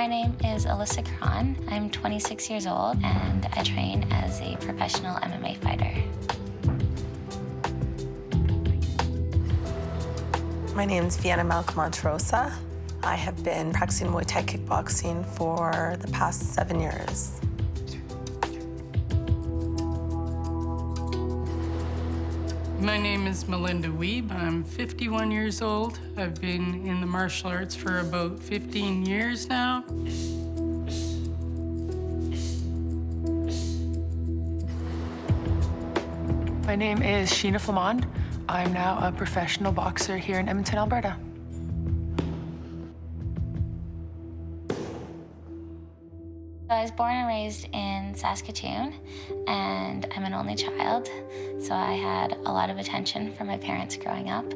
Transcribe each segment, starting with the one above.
My name is Alyssa Cron. I'm 26 years old and I train as a professional MMA fighter. My name is Vienna Malcolm-Monterosa. I have been practicing Muay Thai kickboxing for the past 7 years. My name is Melinda Wiebe. I'm 51 years old. I've been in the martial arts for about 15 years now. My name is Sheena Flamond. I'm now a professional boxer here in Edmonton, Alberta. I was born and raised in Saskatoon, and I'm an only child, so I had a lot of attention from my parents growing up.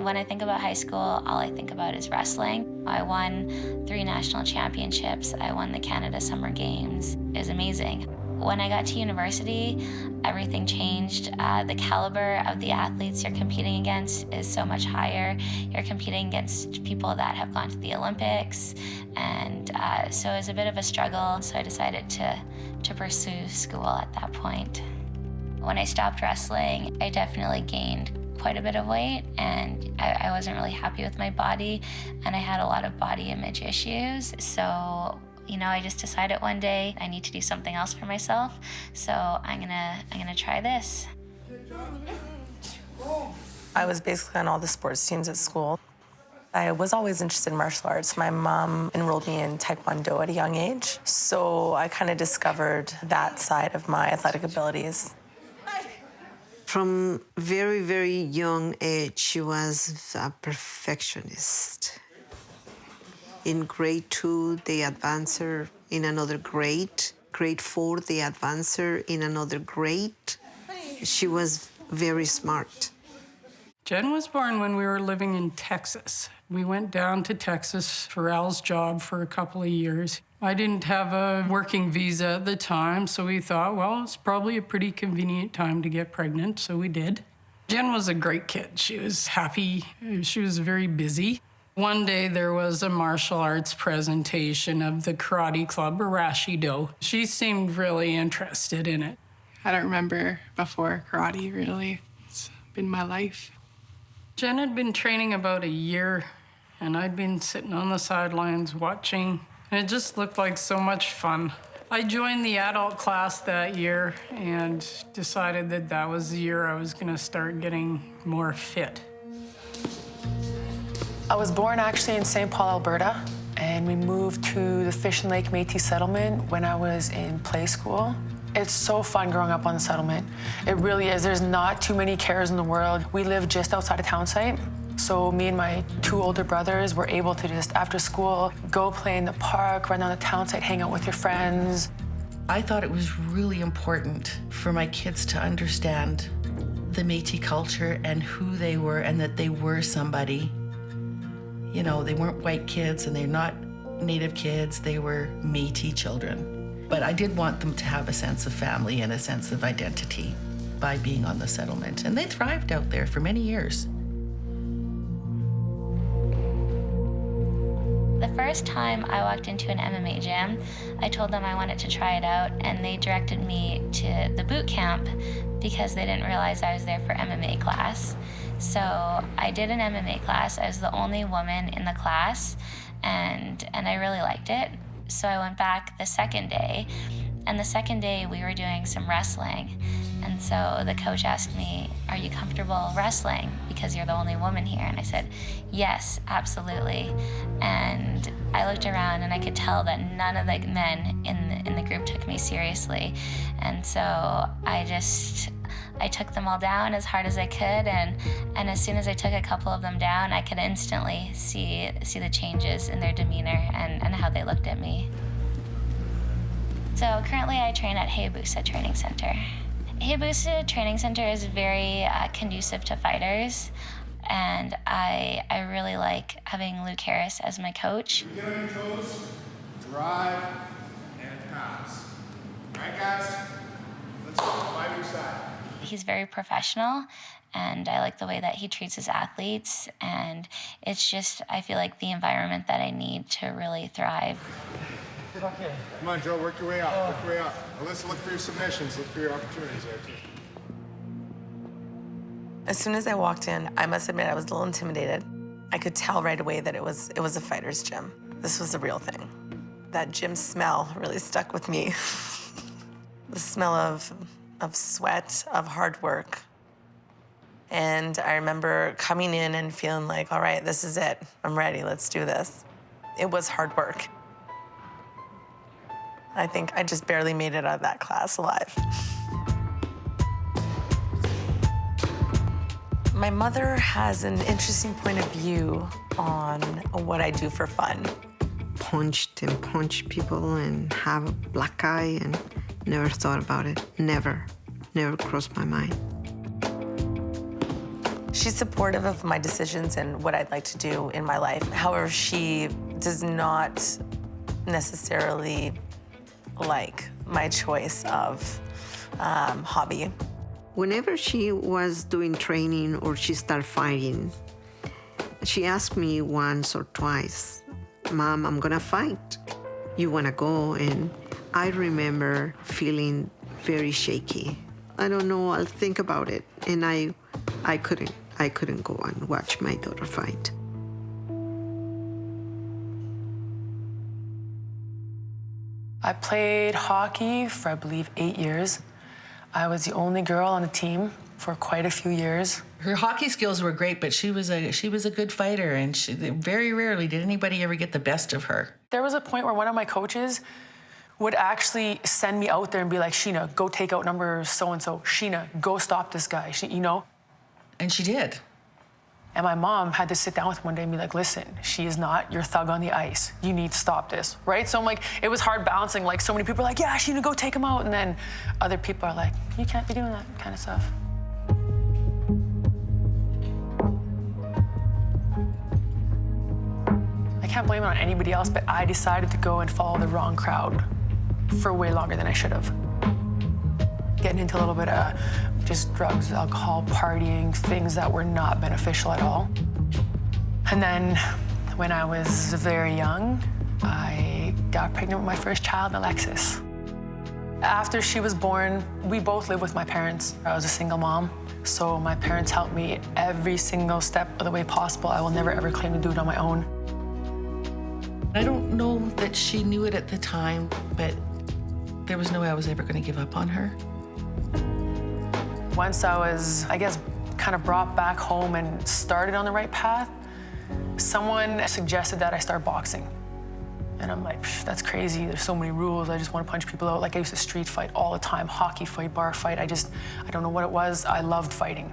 When I think about high school, all I think about is wrestling. I won 3 national championships. I won the Canada Summer Games. It was amazing. When I got to university, everything changed. The caliber of the athletes you're competing against is so much higher. You're competing against people that have gone to the Olympics, and so it was a bit of a struggle, so I decided to pursue school at that point. When I stopped wrestling, I definitely gained quite a bit of weight, and I wasn't really happy with my body, and I had a lot of body image issues. So, you know, I just decided one day I need to do something else for myself, so I'm gonna try this. I was basically on all the sports teams at school. I was always interested in martial arts. My mom enrolled me in Taekwondo at a young age, so I kind of discovered that side of my athletic abilities. From very, very young age, she was a perfectionist. In grade 2, they advanced her in another grade. Grade 4, they advanced her in another grade. She was very smart. Jen was born when we were living in Texas. We went down to Texas for Al's job for a couple of years. I didn't have a working visa at the time, so we thought, well, it's probably a pretty convenient time to get pregnant, so we did. Jen was a great kid. She was happy. She was very busy. One day there was a martial arts presentation of the karate club, Rashido. She seemed really interested in it. I don't remember before karate, really. It's been my life. Jen had been training about a year, and I'd been sitting on the sidelines watching, and it just looked like so much fun. I joined the adult class that year and decided that that was the year I was gonna start getting more fit. I was born actually in St. Paul, Alberta, and we moved to the Fish and Lake Métis settlement when I was in play school. It's so fun growing up on the settlement. It really is. There's not too many cares in the world. We live just outside of town site. So me and my 2 older brothers were able to just, after school, go play in the park, run down the town site, hang out with your friends. I thought it was really important for my kids to understand the Métis culture and who they were, and that they were somebody. You know, they weren't white kids and they're not Native kids, they were Métis children. But I did want them to have a sense of family and a sense of identity by being on the settlement. And they thrived out there for many years. The first time I walked into an MMA gym, I told them I wanted to try it out, and they directed me to the boot camp because they didn't realize I was there for MMA class. So I did an MMA class. I was the only woman in the class, and I really liked it. So I went back the second day, and the second day we were doing some wrestling. And so the coach asked me, "Are you comfortable wrestling? Because you're the only woman here." And I said, "Yes, absolutely." And I looked around and I could tell that none of the men in the group took me seriously. And so I took them all down as hard as I could, and as soon as I took a couple of them down, I could instantly see the changes in their demeanor and how they looked at me. So currently I train at Hayabusa Training Center. Hayabusa Training Center is very conducive to fighters, and I really like having Luke Harris as my coach. Get on your toes, drive, and pass. All right, guys, let's go, fight your side. He's very professional, and I like the way that he treats his athletes. And it's just, I feel like the environment that I need to really thrive. Okay. Come on, Joe, work your way up. Work your way up. Alyssa, look for your submissions. Look for your opportunities there, too. As soon as I walked in, I must admit I was a little intimidated. I could tell right away that it was a fighter's gym. This was a real thing. That gym smell really stuck with me. The smell of sweat, of hard work. And I remember coming in and feeling like, all right, this is it. I'm ready, let's do this. It was hard work. I think I just barely made it out of that class alive. My mother has an interesting point of view on what I do for fun. Punched and punched people and have a black eye and never thought about it. Never crossed my mind. She's supportive of my decisions and what I'd like to do in my life. However, she does not necessarily like my choice of hobby. Whenever she was doing training or she started fighting, she asked me once or twice, Mom, I'm gonna fight. You wanna go? And I remember feeling very shaky. I don't know, I'll think about it. And I couldn't go and watch my daughter fight. I played hockey for, I believe, 8 years. I was the only girl on the team for quite a few years. Her hockey skills were great, but she was a good fighter, and very rarely did anybody ever get the best of her. There was a point where one of my coaches would actually send me out there and be like, Sheena, go take out number so-and-so. Sheena, go stop this guy, you know? And she did. And my mom had to sit down with him one day and be like, listen, she is not your thug on the ice. You need to stop this, right? So I'm like, it was hard balancing. Like, so many people are like, yeah, Sheena, go take him out. And then other people are like, you can't be doing that kind of stuff. I can't blame it on anybody else, but I decided to go and follow the wrong crowd for way longer than I should have. Getting into a little bit of just drugs, alcohol, partying, things that were not beneficial at all. And then when I was very young, I got pregnant with my first child, Alexis. After she was born, we both lived with my parents. I was a single mom, so my parents helped me every single step of the way possible. I will never ever claim to do it on my own. I don't know that she knew it at the time, but there was no way I was ever going to give up on her. Once I was, I guess, kind of brought back home and started on the right path, someone suggested that I start boxing. And I'm like, that's crazy. There's so many rules. I just want to punch people out. Like, I used to street fight all the time, hockey fight, bar fight. I don't know what it was. I loved fighting.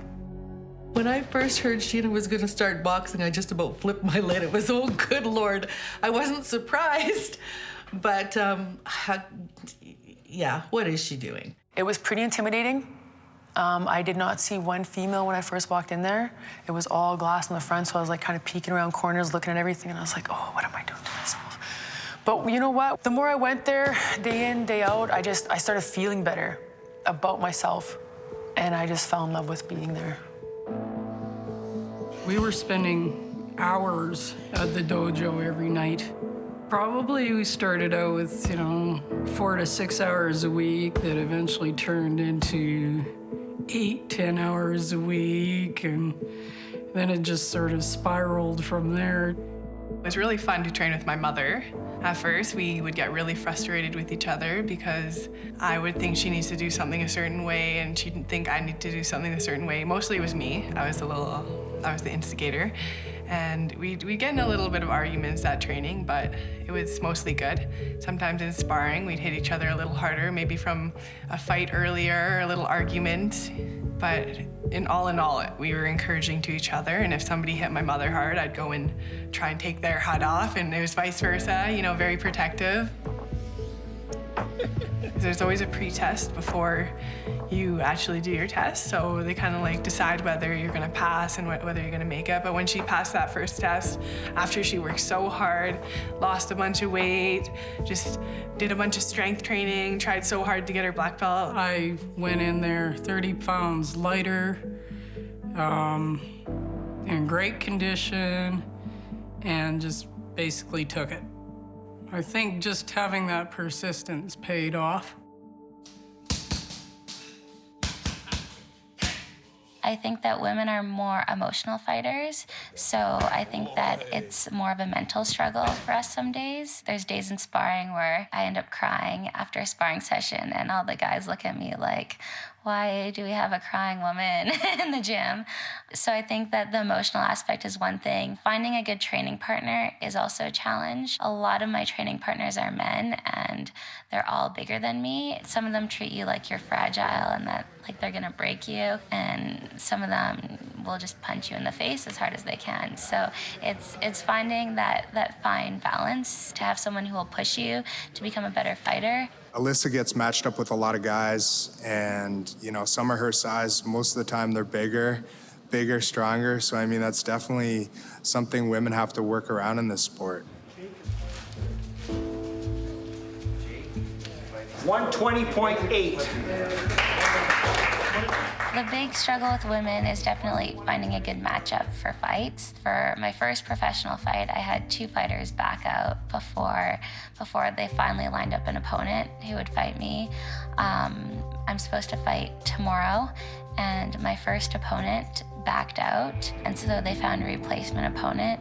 When I first heard Sheena was going to start boxing, I just about flipped my lid. It was, oh, good Lord. I wasn't surprised, but yeah, what is she doing? It was pretty intimidating. I did not see one female when I first walked in there. It was all glass in the front, so I was like kind of peeking around corners, looking at everything, and I was like, oh, what am I doing to myself? But you know what? The more I went there, day in, day out, I started feeling better about myself, and I just fell in love with being there. We were spending hours at the dojo every night. Probably we started out with, 4 to 6 hours a week that eventually turned into 8-10 hours a week, and then it just sort of spiraled from there. It was really fun to train with my mother. At first, we would get really frustrated with each other because I would think she needs to do something a certain way and she'd think I need to do something a certain way. Mostly it was me. I was the instigator. And we'd get in a little bit of arguments at training, but it was mostly good. Sometimes in sparring, we'd hit each other a little harder, maybe from a fight earlier, a little argument. But in all, we were encouraging to each other. And if somebody hit my mother hard, I'd go and try and take their head off. And it was vice versa, very protective. There's always a pre-test before you actually do your test. So they kind of decide whether you're gonna pass and whether you're gonna make it. But when she passed that first test, after she worked so hard, lost a bunch of weight, just did a bunch of strength training, tried so hard to get her black belt. I went in there 30 pounds lighter in great condition, and just basically took it. I think just having that persistence paid off. I think that women are more emotional fighters, so I think that it's more of a mental struggle for us some days. There's days in sparring where I end up crying after a sparring session, and all the guys look at me like, why do we have a crying woman in the gym? So I think that the emotional aspect is one thing. Finding a good training partner is also a challenge. A lot of my training partners are men, and they're all bigger than me. Some of them treat you like you're fragile and that like they're gonna break you, and some of them will just punch you in the face as hard as they can. So it's finding that fine balance to have someone who will push you to become a better fighter. Alyssa gets matched up with a lot of guys, and you know, some are her size. Most of the time they're bigger, stronger. So I mean, that's definitely something women have to work around in this sport. 120.8. The big struggle with women is definitely finding a good matchup for fights. For my first professional fight, I had 2 fighters back out before they finally lined up an opponent who would fight me. I'm supposed to fight tomorrow, and my first opponent backed out, and so they found a replacement opponent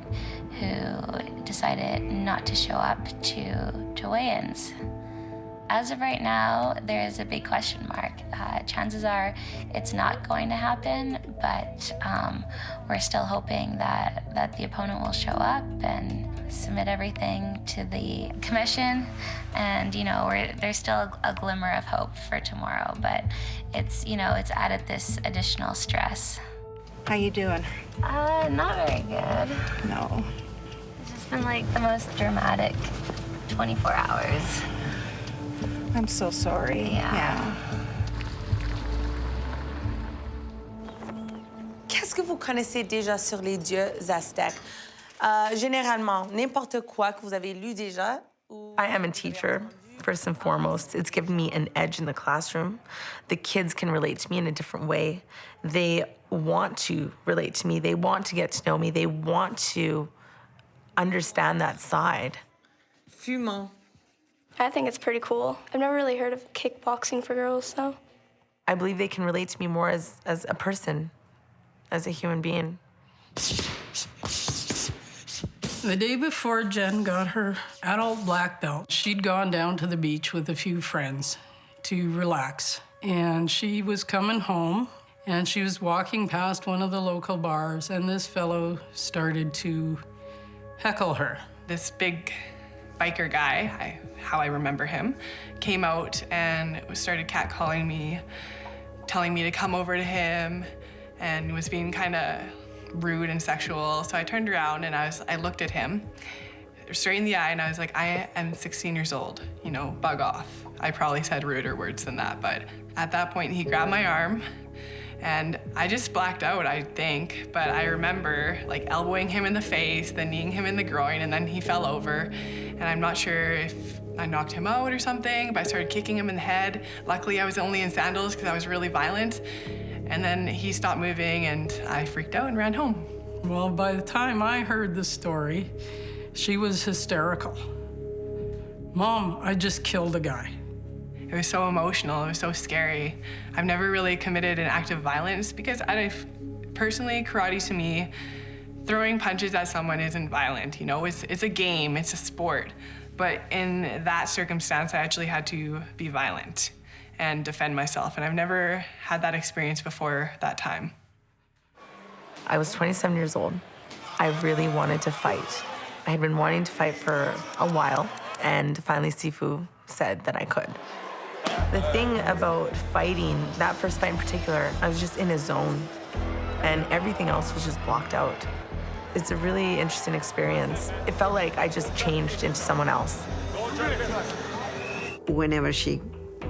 who decided not to show up to weigh-ins. As of right now, there is a big question mark. Chances are it's not going to happen, but we're still hoping that the opponent will show up and submit everything to the commission. And you know, there's still a glimmer of hope for tomorrow, but it's added this additional stress. How you doing? Not very good. No. It's just been like the most dramatic 24 hours. I'm so sorry. Yeah. Qu'est-ce que vous connaissez déjà sur les dieux aztèques? Généralement, n'importe quoi que vous avez lu déjà. I am a teacher, first and foremost. It's given me an edge in the classroom. The kids can relate to me in a different way. They want to relate to me. They want to get to know me. They want to understand that side. Fumant. I think it's pretty cool. I've never really heard of kickboxing for girls, so. I believe they can relate to me more as a person, as a human being. The day before Jen got her adult black belt, she'd gone down to the beach with a few friends to relax. And she was coming home, and she was walking past one of the local bars, and this fellow started to heckle her. This big biker guy, how I remember him, came out and started catcalling me, telling me to come over to him, and was being kind of rude and sexual. So I turned around and I looked at him straight in the eye, and I was like, I am 16 years old, you know, bug off. I probably said ruder words than that, but at that point he grabbed my arm and I just blacked out, I think. But I remember like elbowing him in the face, then kneeing him in the groin, and then he fell over. And I'm not sure if I knocked him out or something, but I started kicking him in the head. Luckily, I was only in sandals because I was really violent. And then he stopped moving and I freaked out and ran home. Well, by the time I heard the story, she was hysterical. Mom, I just killed a guy. It was so emotional, it was so scary. I've never really committed an act of violence because personally, karate to me, throwing punches at someone isn't violent, you know? It's a game, it's a sport. But in that circumstance, I actually had to be violent and defend myself, and I've never had that experience before that time. I was 27 years old. I really wanted to fight. I had been wanting to fight for a while, and finally Sifu said that I could. The thing about fighting, that first fight in particular, I was just in a zone, and everything else was just blocked out. It's a really interesting experience. It felt like I just changed into someone else. Whenever she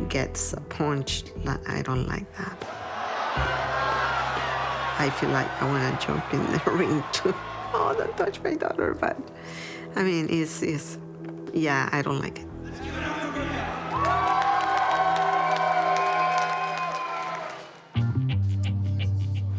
gets punched, I don't like that. I feel like I want to jump in the ring too. Oh, don't touch my daughter, but I mean, yeah, I don't like it.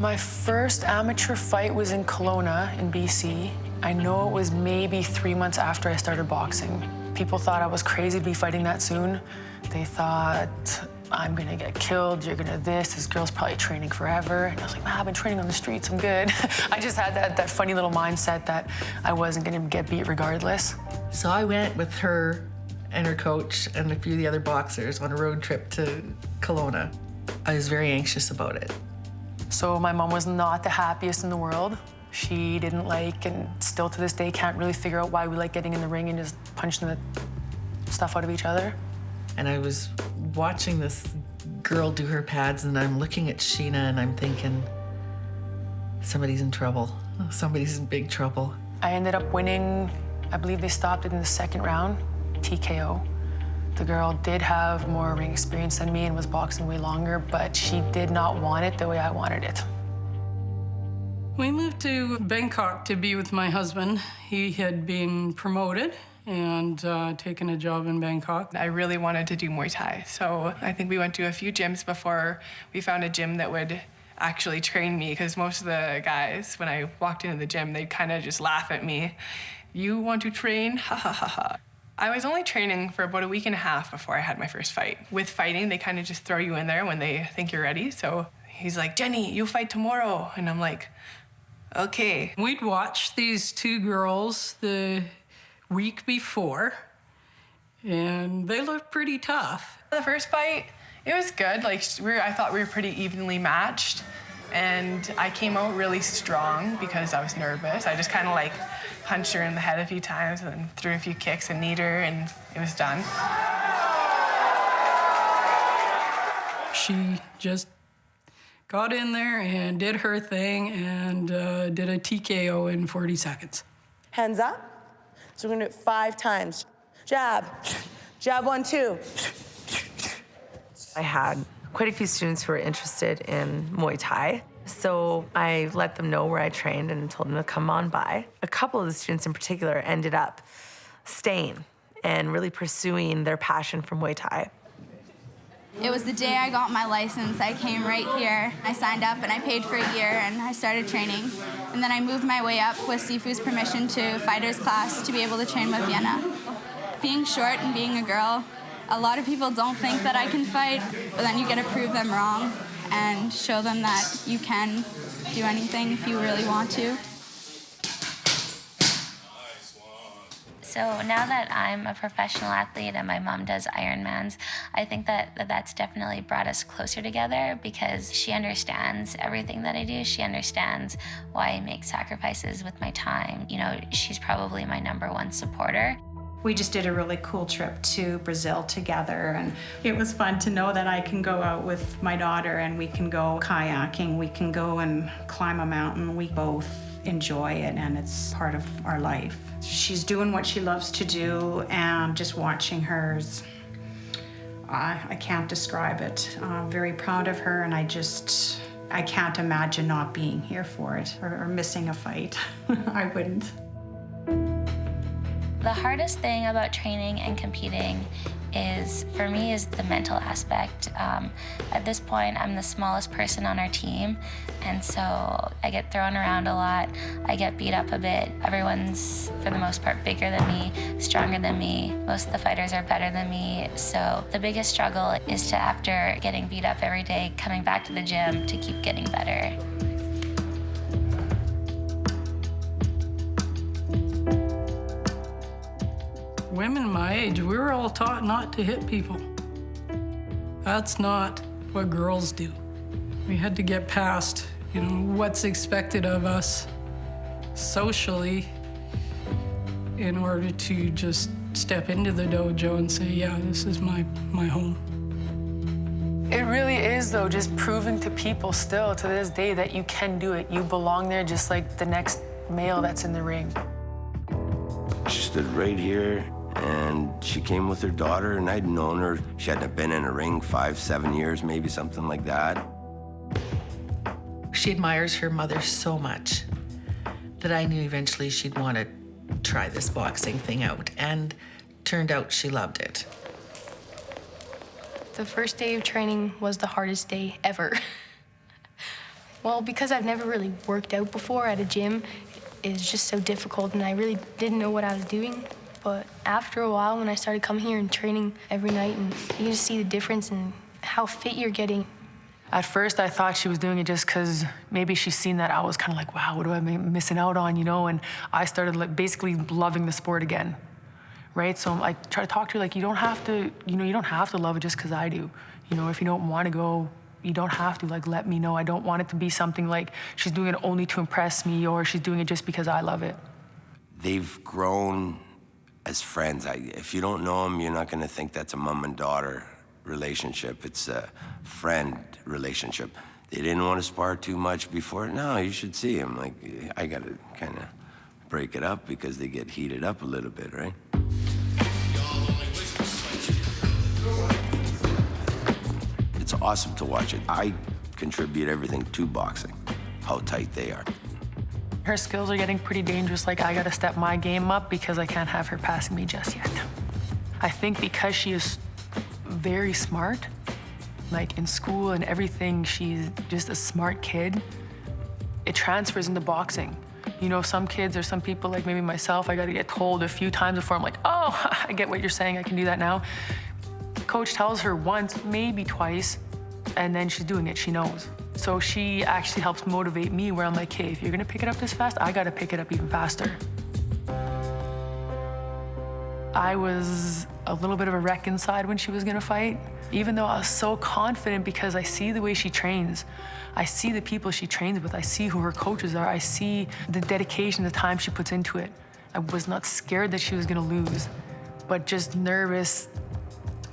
My first amateur fight was in Kelowna in BC. I know it was maybe 3 months after I started boxing. People thought I was crazy to be fighting that soon. They thought, I'm gonna get killed, you're gonna this girl's probably training forever. And I was like, nah, I've been training on the streets, I'm good. I just had that funny little mindset that I wasn't gonna get beat regardless. So I went with her and her coach and a few of the other boxers on a road trip to Kelowna. I was very anxious about it. So my mom was not the happiest in the world. She didn't like, and still to this day can't really figure out why we like getting in the ring and just punching the stuff out of each other. And I was watching this girl do her pads, and I'm looking at Sheena and I'm thinking, somebody's in trouble. Somebody's in big trouble. I ended up winning, I believe they stopped it in the second round, TKO. The girl did have more ring experience than me and was boxing way longer, but she did not want it the way I wanted it. We moved to Bangkok to be with my husband. He had been promoted and taken a job in Bangkok. I really wanted to do Muay Thai, so I think we went to a few gyms before we found a gym that would actually train me, because most of the guys, when I walked into the gym, they'd kind of just laugh at me. You want to train? Ha ha ha ha. I was only training for about a week and a half before I had my first fight. With fighting, they kind of just throw you in there when they think you're ready. So he's like, Jenny, you fight tomorrow. And I'm like, okay. We'd watch these two girls the week before, and they looked pretty tough. The first fight, it was good. Like, I thought we were pretty evenly matched. And I came out really strong because I was nervous. I just kind of like punched her in the head a few times and then threw a few kicks and kneed her, and it was done. She just got in there and did her thing and did a TKO in 40 seconds. Hands up. So we're gonna do it 5 times. Jab. Jab 1, 2. I had quite a few students who were interested in Muay Thai. So I let them know where I trained and told them to come on by. A couple of the students in particular ended up staying and really pursuing their passion for Muay Thai. It was the day I got my license. I came right here. I signed up and I paid for a year and I started training. And then I moved my way up with Sifu's permission to fighters class to be able to train with Vienna. Being short and being a girl, a lot of people don't think that I can fight, but then you get to prove them wrong and show them that you can do anything if you really want to. So now that I'm a professional athlete and my mom does Ironmans, I think that that's definitely brought us closer together because she understands everything that I do. She understands why I make sacrifices with my time. You know, she's probably my #1 supporter. We just did a really cool trip to Brazil together, and it was fun to know that I can go out with my daughter and we can go kayaking, we can go and climb a mountain. We both enjoy it and it's part of our life. She's doing what she loves to do, and just watching hers, I can't describe it. I'm very proud of her, and I can't imagine not being here for it or missing a fight. I wouldn't. The hardest thing about training and competing for me is the mental aspect. At this point, I'm the smallest person on our team, and so I get thrown around a lot. I get beat up a bit. Everyone's, for the most part, bigger than me, stronger than me. Most of the fighters are better than me. So the biggest struggle is to, after getting beat up every day, coming back to the gym to keep getting better. Women my age, we were all taught not to hit people. That's not what girls do. We had to get past, what's expected of us socially in order to just step into the dojo and say, yeah, this is my home. It really is, though, just proving to people still to this day that you can do it. You belong there just like the next male that's in the ring. She stood right here, and she came with her daughter, and I'd known her. She hadn't been in a ring 5-7 years, maybe something like that. She admires her mother so much that I knew eventually she'd want to try this boxing thing out, and turned out she loved it. The first day of training was the hardest day ever. Well, because I've never really worked out before at a gym, it's just so difficult, and I really didn't know what I was doing. But after a while, when I started coming here and training every night, and you just see the difference in how fit you're getting. At first, I thought she was doing it just because maybe she's seen that I was kind of like, wow, what am I missing out on, you know? And I started like basically loving the sport again, right? So I try to talk to her like, you don't have to, you don't have to love it just because I do. You know, if you don't want to go, you don't have to, like, let me know. I don't want it to be something like she's doing it only to impress me or she's doing it just because I love it. They've grown as friends. If you don't know them, you're not going to think that's a mom and daughter relationship. It's a friend relationship. They didn't want to spar too much before. No, you should see them. Like, I got to kind of break it up because they get heated up a little bit, right? It's awesome to watch it. I contribute everything to boxing, how tight they are. Her skills are getting pretty dangerous. Like, I gotta step my game up because I can't have her passing me just yet. I think because she is very smart, like in school and everything, she's just a smart kid, it transfers into boxing. You know, some kids or some people, like maybe myself, I gotta get told a few times before I'm like, oh, I get what you're saying, I can do that now. Coach tells her once, maybe twice, and then she's doing it, she knows. So she actually helps motivate me where I'm like, hey, if you're gonna pick it up this fast, I gotta pick it up even faster. I was a little bit of a wreck inside when she was gonna fight, even though I was so confident because I see the way she trains. I see the people she trains with. I see who her coaches are. I see the dedication, the time she puts into it. I was not scared that she was gonna lose, but just nervous.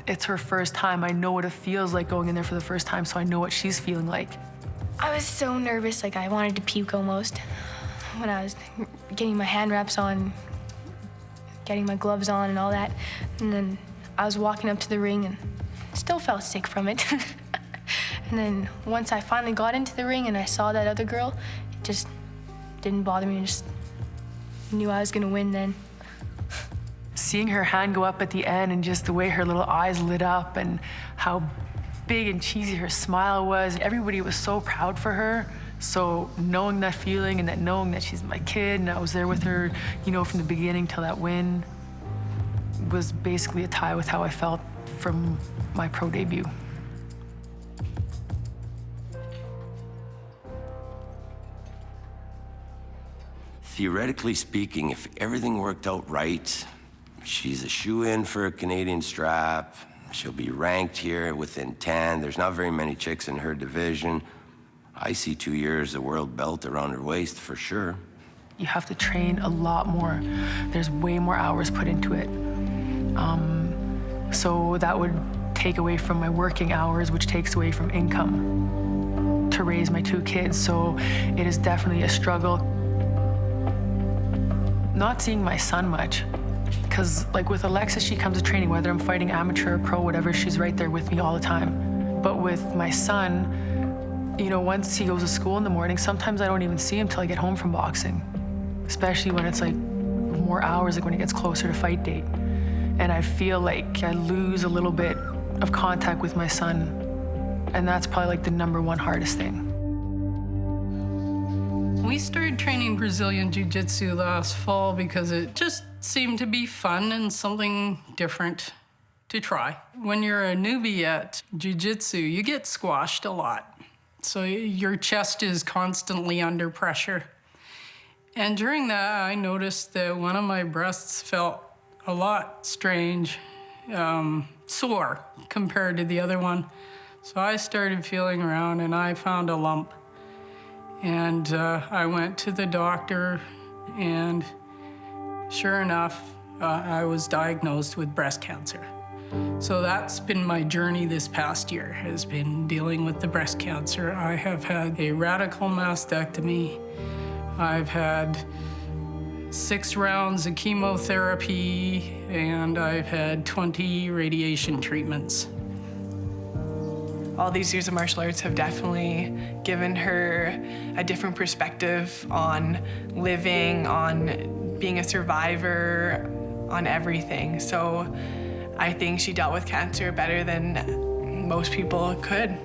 It's her first time. I know what it feels like going in there for the first time, so I know what she's feeling like. I was so nervous, like I wanted to puke almost when I was getting my hand wraps on, getting my gloves on and all that. And then I was walking up to the ring and still felt sick from it. And then once I finally got into the ring and I saw that other girl, it just didn't bother me. I just knew I was gonna win then. Seeing her hand go up at the end and just the way her little eyes lit up and how big and cheesy her smile was, everybody was so proud for her. So knowing that feeling and that knowing that she's my kid and I was there with her, you know, from the beginning till that win was basically a tie with how I felt from my pro debut. Theoretically speaking, if everything worked out right, she's a shoe-in for a Canadian strap. She'll be ranked here within 10. There's not very many chicks in her division. I see 2 years of world belt around her waist for sure. You have to train a lot more. There's way more hours put into it. So that would take away from my working hours, which takes away from income to raise my 2 kids. So it is definitely a struggle. Not seeing my son much. Because like with Alexis, she comes to training, whether I'm fighting amateur or pro, whatever, she's right there with me all the time. But with my son, you know, once he goes to school in the morning, sometimes I don't even see him till I get home from boxing. Especially when it's like more hours, like when it gets closer to fight date. And I feel like I lose a little bit of contact with my son. And that's probably like the #1 hardest thing. We started training Brazilian Jiu-Jitsu last fall because it just seemed to be fun and something different to try. When you're a newbie at Jiu-Jitsu, you get squashed a lot. So your chest is constantly under pressure. And during that, I noticed that one of my breasts felt a lot strange, sore compared to the other one. So I started feeling around and I found a lump. And I went to the doctor, and sure enough, I was diagnosed with breast cancer. So that's been my journey this past year, has been dealing with the breast cancer. I have had a radical mastectomy. I've had 6 rounds of chemotherapy, and I've had 20 radiation treatments. All these years of martial arts have definitely given her a different perspective on living, on being a survivor, on everything. So I think she dealt with cancer better than most people could.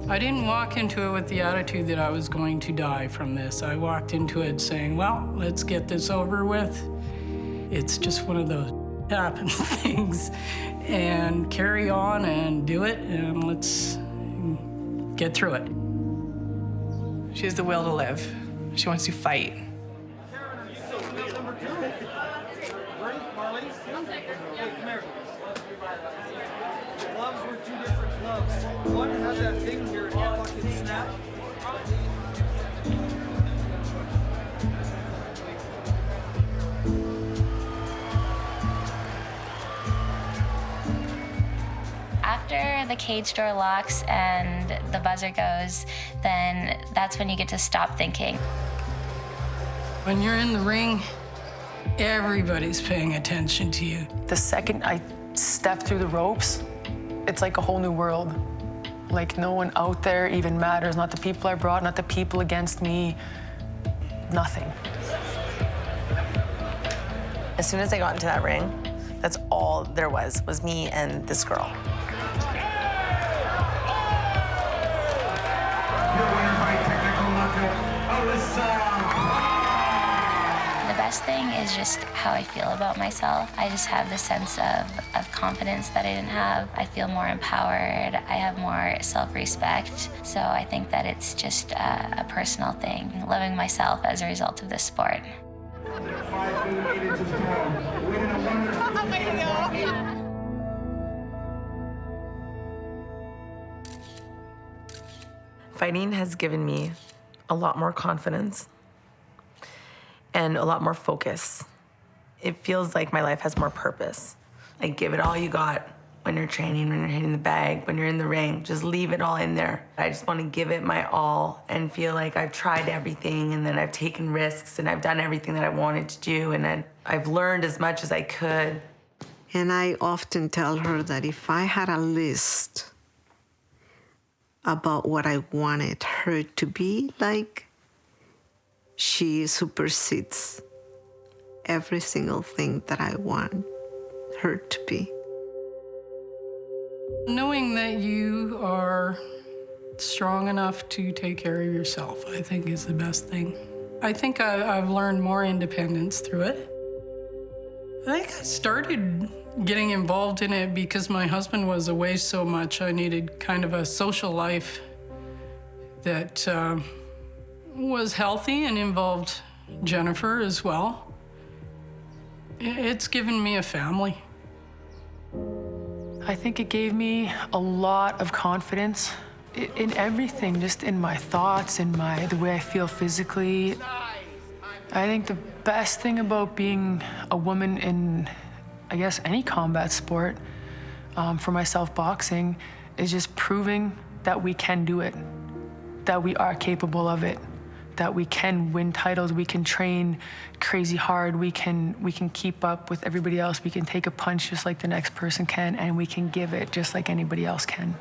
I didn't walk into it with the attitude that I was going to die from this. I walked into it saying, well, let's get this over with. It's just one of those happen things, and carry on and do it, and let's get through it. She has the will to live. She wants to fight. Gloves were 2 different gloves. One has that thing here, it fucking snap. After the cage door locks and the buzzer goes, then that's when you get to stop thinking. When you're in the ring, everybody's paying attention to you. The second I step through the ropes, it's like a whole new world. Like no one out there even matters, not the people I brought, not the people against me, nothing. As soon as I got into that ring, that's all there was me and this girl. The best thing is just how I feel about myself. I just have the sense of confidence that I didn't have. I feel more empowered. I have more self-respect. So I think that it's just a personal thing, loving myself as a result of this sport. Fighting has given me a lot more confidence and a lot more focus. It feels like my life has more purpose. Like, give it all you got when you're training, when you're hitting the bag, when you're in the ring. Just leave it all in there. I just want to give it my all and feel like I've tried everything, and then I've taken risks, and I've done everything that I wanted to do, and then I've learned as much as I could. And I often tell her that if I had a list about what I wanted her to be like, she supersedes every single thing that I want her to be. Knowing that you are strong enough to take care of yourself, I think, is the best thing. I think I've learned more independence through it. I think I started getting involved in it because my husband was away so much. I needed kind of a social life that was healthy and involved Jennifer as well. It's given me a family. I think it gave me a lot of confidence in everything, just in my thoughts, in the way I feel physically. I think the best thing about being a woman in, I guess, any combat sport, for myself, boxing, is just proving that we can do it, that we are capable of it, that we can win titles, we can train crazy hard, we can keep up with everybody else, we can take a punch just like the next person can, and we can give it just like anybody else can.